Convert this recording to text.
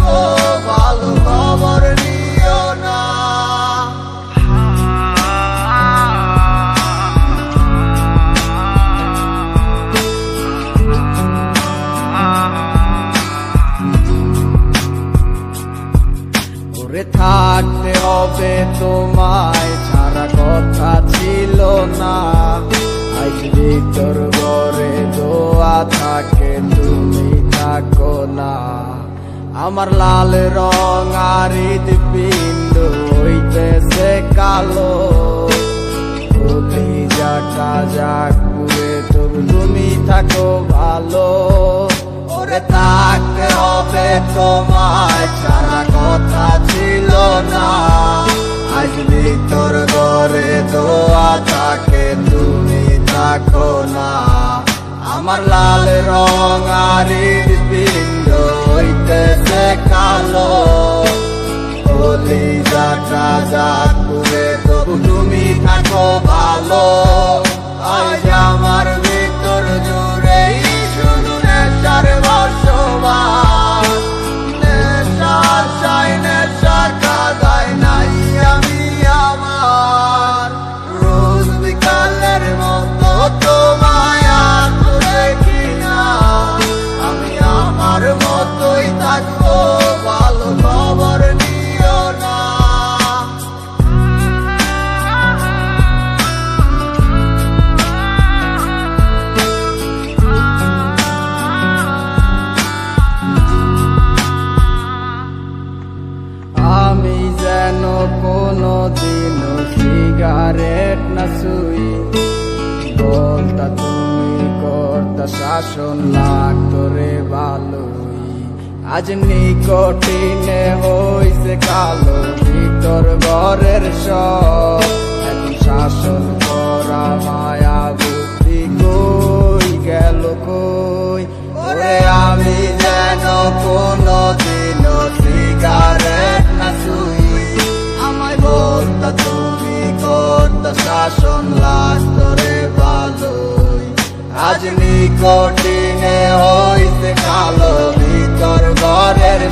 থাকবো, ভালো খবর নিও না। ওরে থাকতে হবে তোমায় ছাড়া কথা ছিল না, আজ ভিতর ঘরে দোয়া থাকে তুমি থাকো না। আমার লাল রং আর হৃদপিণ্ড হইতেছে কালো, কলিজাটা যাক পুড়ে তবু তুমি থাকো ভালো। ওরে থাকতে হবে তোমায় ছাড়া কথা ছিল না, আজ ভিতর ঘরে দোয়া থাকে তুমি থাকো না। আমার লাল রং আর হৃদপিণ্ড হইতেছে কালো, কলিজাটা যাক পুড়ে তবু তুমি থাকো ভালো। আজ আমার ভিতর জুড়েই শুধু নেশার বসবাস, নেশার আশায় নেশার কাদায় নাই আমি আমার। রোজ বিকালের মতো তোমায় আর তো দেখি না, আমি আমার মতোই থাকবো, ভালো খবর নিও না। আমি যেন কোনো দিনও সিগারেট না ছুই, বলতা তুমি করতা শাসন লাগতো রে ভালোই। আজ নিকটিনে হইছে কালো, ভিতর ঘরের সব এখন শাসন করা মায়া বুদ্ধি কই গেল কই। ওরে আমি যেন কোনো দিনও সিগারেট না ছুই, আমায় বলতা তুমি করতা শাসন লাগতো রে ভালোই। আজ নিকটিনে হইছে কালো, ভিতর ঘরের